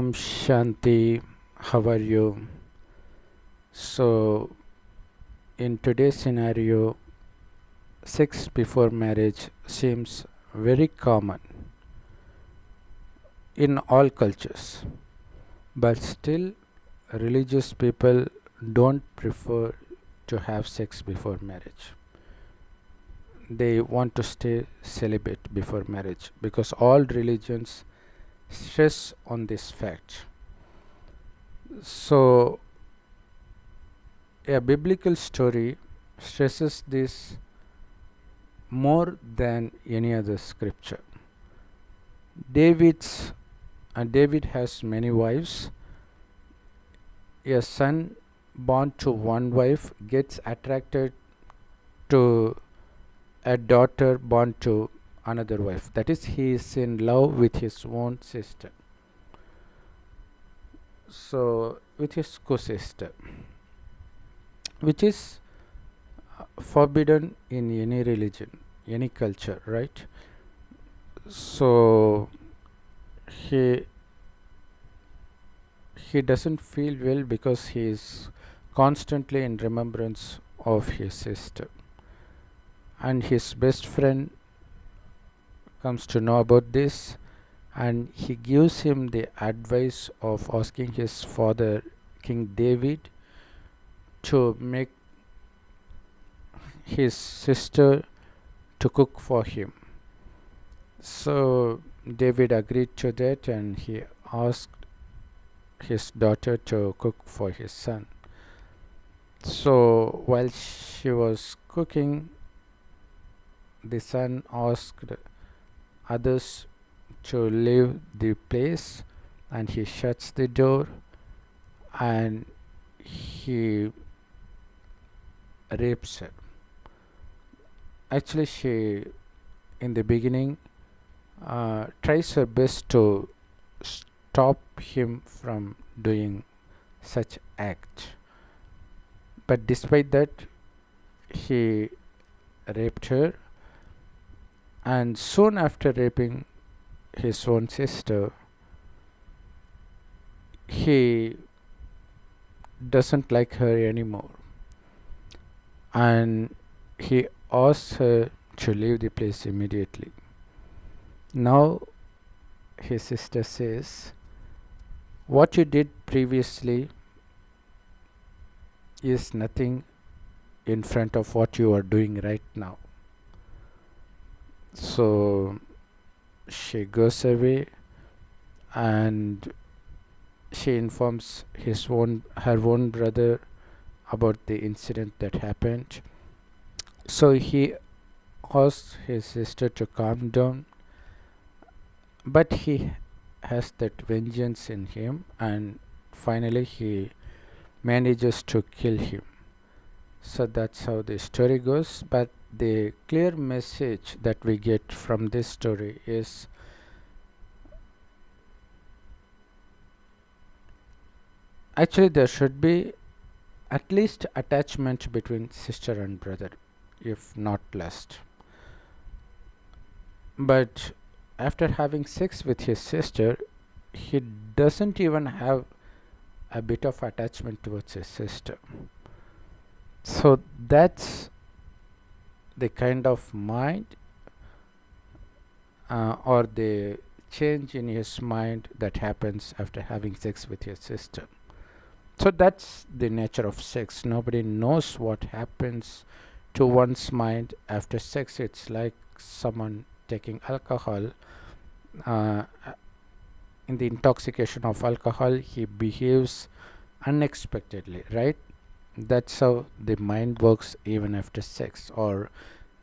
Om Shanti, how are you? So, in today's scenario, sex before marriage seems very common in all cultures, but still, religious people don't prefer to have sex before marriage. They want to stay celibate before marriage because all religions stress on this fact. So, a biblical story stresses this more than any other scripture. David has many wives. A son born to one wife gets attracted to a daughter born to another wife. That is, he is in love with his own sister. So, with his co-sister, which is forbidden in any religion, any culture, right? So he doesn't feel well because he is constantly in remembrance of his sister, and his best friend comes to know about this, and he gives him the advice of asking his father, King David, to make his sister to cook for him. So David agreed to that, and he asked his daughter to cook for his son. So while she was cooking, the son asked others to leave the place, and he shuts the door and he rapes her. Actually, she in the beginning tries her best to stop him from doing such act, but despite that, he raped her, and soon after raping his own sister, he doesn't like her anymore, and he asks her to leave the place immediately. Now his sister says, what you did previously is nothing in front of what you are doing right now. So she goes away, and she informs her own brother about the incident that happened. So he asks his sister to calm down, but he has that vengeance in him, and finally he manages to kill him. So that's how the story goes. But the clear message that we get from this story is actually there should be at least attachment between sister and brother, if not lust. But after having sex with his sister, he doesn't even have a bit of attachment towards his sister. So that's the kind of mind or the change in his mind that happens after having sex with his sister. So that's the nature of sex. Nobody knows what happens to one's mind after sex. It's like someone taking alcohol. In the intoxication of alcohol, he behaves unexpectedly, right? That's how the mind works even after sex or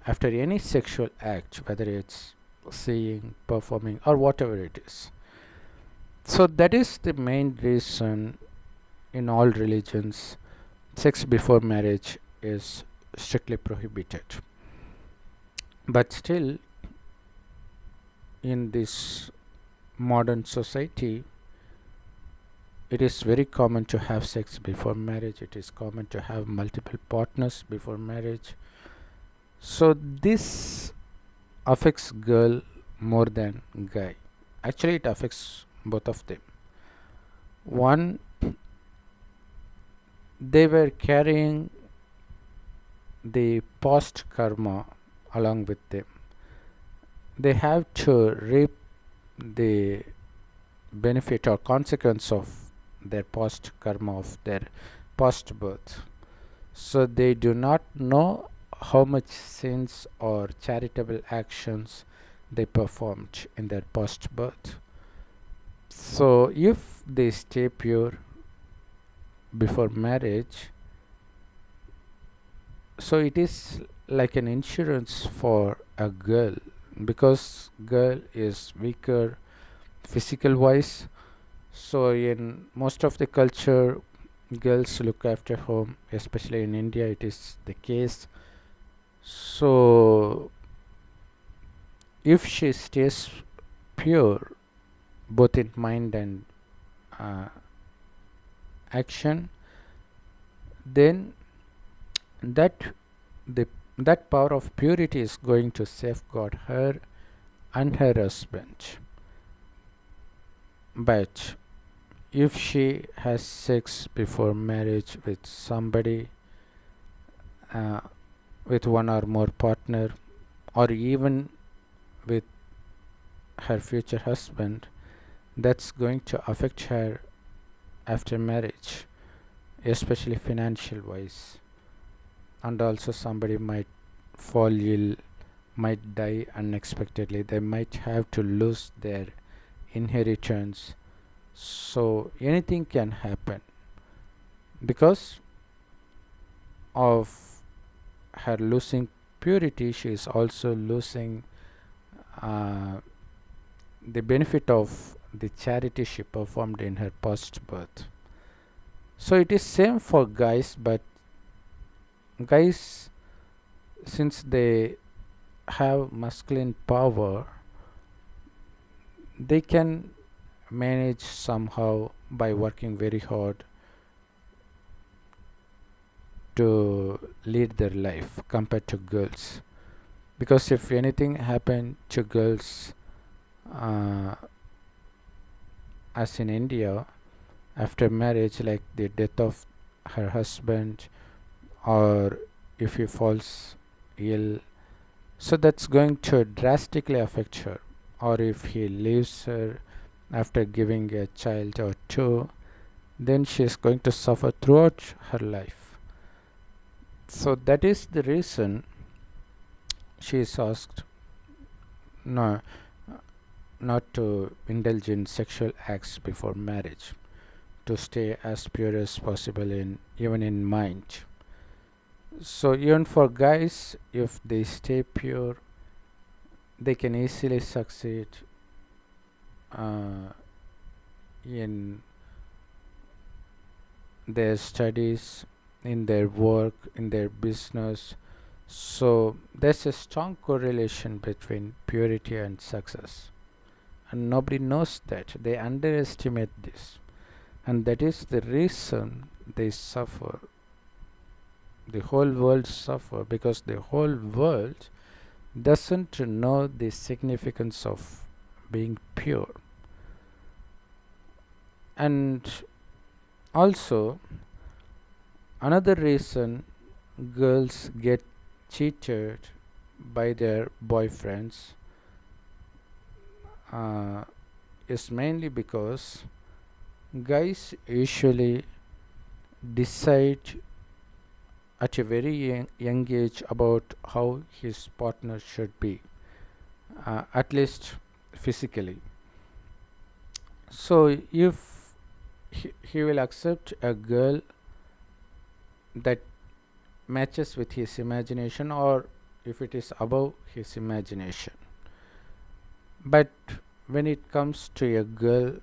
after any sexual act, whether it's seeing, performing, or whatever it is. So that is the main reason in all religions sex before marriage is strictly prohibited. But still, in this modern society, it is very common to have sex before marriage. It is common to have multiple partners before marriage. So this affects girl more than guy. Actually, it affects both of them. One, they were carrying the past karma along with them. They have to reap the benefit or consequence of their past karma, of their past birth. So they do not know how much sins or charitable actions they performed in their past birth. So if they stay pure before marriage, so it is like an insurance for a girl, because girl is weaker physical wise. So in most of the culture, girls look after home, especially in India it is the case. So if she stays pure both in mind and uh, action, then that the that power of purity is going to safeguard her and her husband. But if she has sex before marriage with somebody, uh, with one or more partner, or even with her future husband, that's going to affect her after marriage, especially financial wise. And also somebody might fall ill, might die unexpectedly, they might have to lose their inheritance. So anything can happen because of her losing purity. She is also losing uh, the benefit of the charity she performed in her past birth. So it is same for guys, but guys, since they have masculine power, they can manage somehow by working very hard to lead their life compared to girls. Because if anything happened to girls, uh, as in India, after marriage, like the death of her husband, or if he falls ill, so that's going to drastically affect her. Or if he leaves her after giving a child or two, then she is going to suffer throughout her life. So that is the reason she is asked no, not to indulge in sexual acts before marriage, to stay as pure as possible in even in mind. So even for guys, if they stay pure, they can easily succeed uh, in their studies, in their work, in their business. So there's a strong correlation between purity and success, and nobody knows that. They underestimate this, and that is the reason they suffer. The whole world suffer because the whole world doesn't know the significance of being pure. And also, another reason girls get cheated by their boyfriends uh, is mainly because guys usually decide at a very young age about how his partner should be, at least physically. So if he will accept a girl that matches with his imagination, or if it is above his imagination. But when it comes to a girl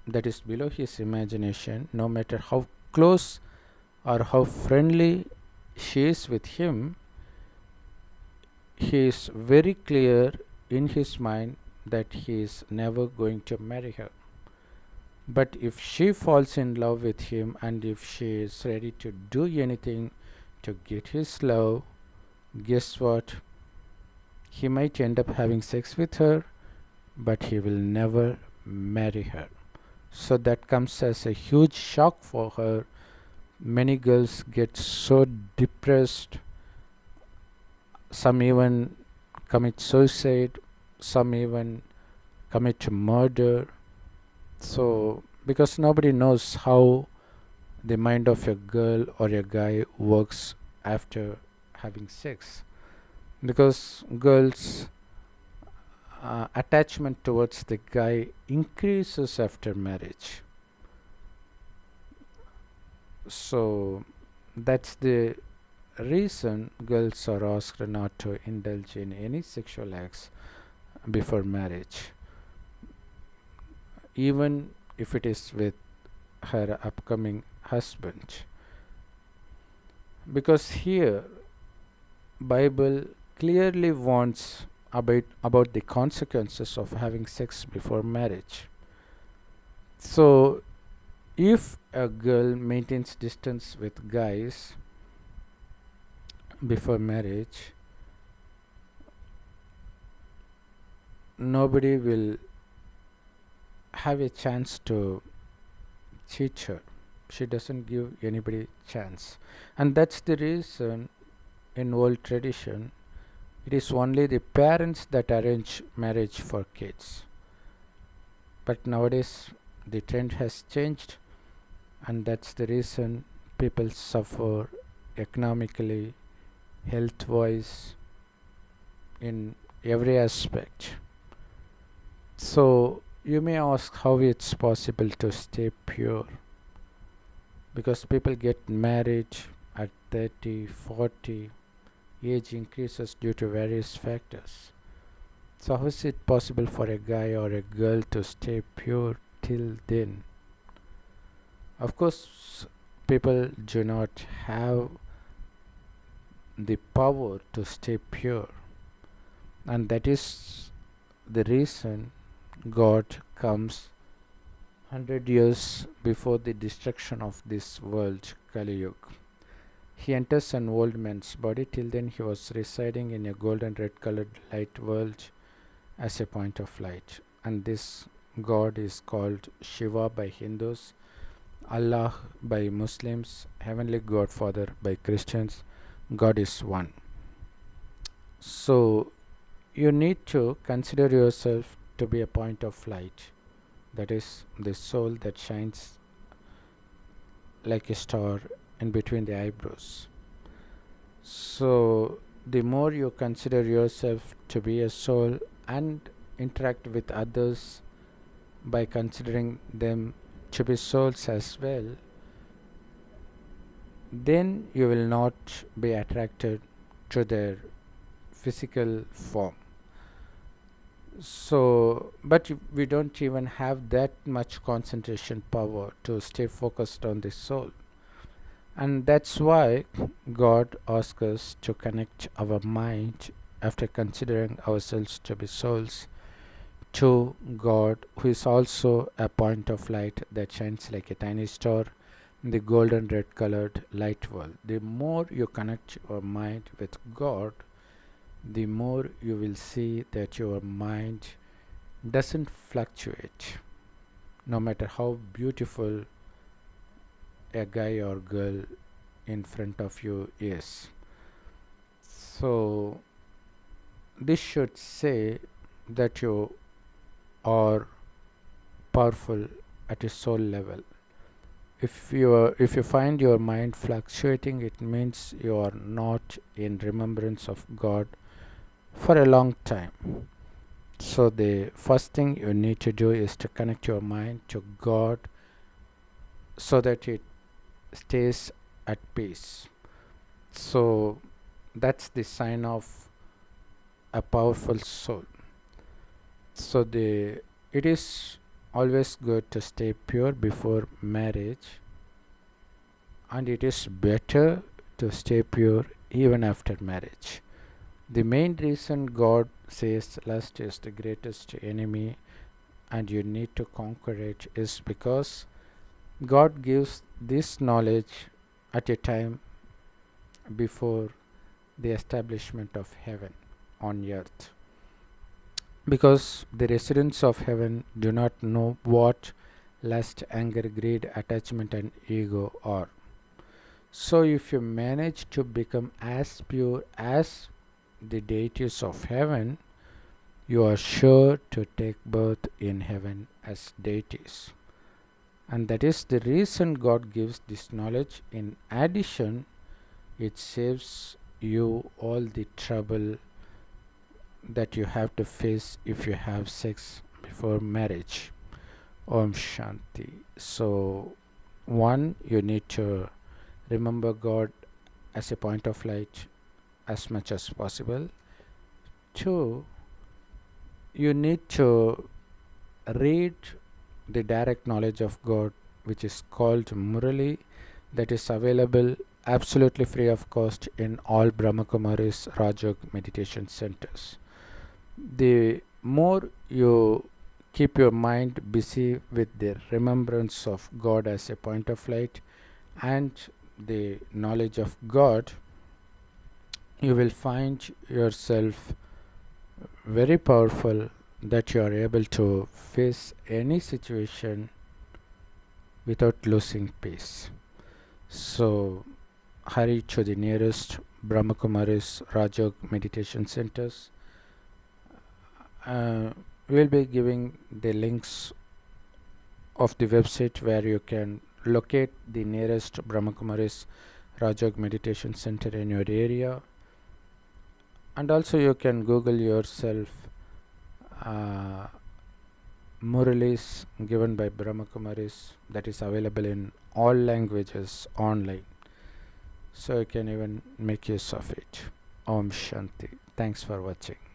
that is below his imagination, no matter how close or how friendly she is with him, he is very clear in his mind that he is never going to marry her. But if she falls in love with him, and if she is ready to do anything to get his love, guess what? He might end up having sex with her, but he will never marry her. So that comes as a huge shock for her. Many girls get so depressed, some even commit suicide, some even commit murder. So, because nobody knows how the mind of a girl or a guy works after having sex. Because girls' attachment towards the guy increases after marriage. So, that's the reason girls are asked not to indulge in any sexual acts before marriage, even if it is with her upcoming husband. Because here Bible clearly warns about the consequences of having sex before marriage. So if a girl maintains distance with guys before marriage, nobody will have a chance to cheat her. She doesn't give anybody chance. And that's the reason in old tradition it is only the parents that arrange marriage for kids. But nowadays the trend has changed, and that's the reason people suffer economically, health wise, in every aspect. So you may ask how it's possible to stay pure, because people get married at 30, 40, age increases due to various factors. So how is it possible for a guy or a girl to stay pure till then? Of course, people do not have the power to stay pure, and that is the reason God comes 100 years before the destruction of this world, Kali Yuga. He enters an old man's body. Till then he was residing in a golden red colored light world as a point of light. And this God is called Shiva by Hindus, Allah by Muslims, Heavenly Godfather by Christians. God is one. So you need to consider yourself to be a point of light. That is the soul that shines like a star in between the eyebrows. So the more you consider yourself to be a soul and interact with others by considering them to be souls as well, then you will not be attracted to their physical form. So, but we don't even have that much concentration power to stay focused on the soul. And that's why God asks us to connect our mind after considering ourselves to be souls to God, who is also a point of light that shines like a tiny star in the golden red colored light world. The more you connect your mind with God, the more you will see that your mind doesn't fluctuate, no matter how beautiful a guy or girl in front of you is. So this should say that you are powerful at a soul level. If you find your mind fluctuating, it means you are not in remembrance of God for a long time. So the first thing you need to do is to connect your mind to God so that it stays at peace. So that's the sign of a powerful soul. So it is always good to stay pure before marriage, and it is better to stay pure even after marriage. The main reason God says lust is the greatest enemy and you need to conquer it is because God gives this knowledge at a time before the establishment of heaven on earth. Because the residents of heaven do not know what lust, anger, greed, attachment, and ego are. So, if you manage to become as pure as the deities of heaven, you are sure to take birth in heaven as deities. And that is the reason God gives this knowledge. In addition, it saves you all the trouble that you have to face if you have sex before marriage. Om Shanti. So, one, you need to remember God as a point of light as much as possible. Two, you need to read the direct knowledge of God, which is called Murli, that is available absolutely free of cost in all Brahma Kumaris Rajog meditation centers. The more you keep your mind busy with the remembrance of God as a point of light and the knowledge of God, you will find yourself very powerful, that you are able to face any situation without losing peace. So, hurry to the nearest Brahma Kumaris Rajog meditation centers. We'll be giving the links of the website where you can locate the nearest Brahma Kumaris Rajog meditation center in your area, and also you can Google yourself Murlis given by Brahma Kumaris, that is available in all languages online. So you can even make use of it. Om Shanti. Thanks for watching.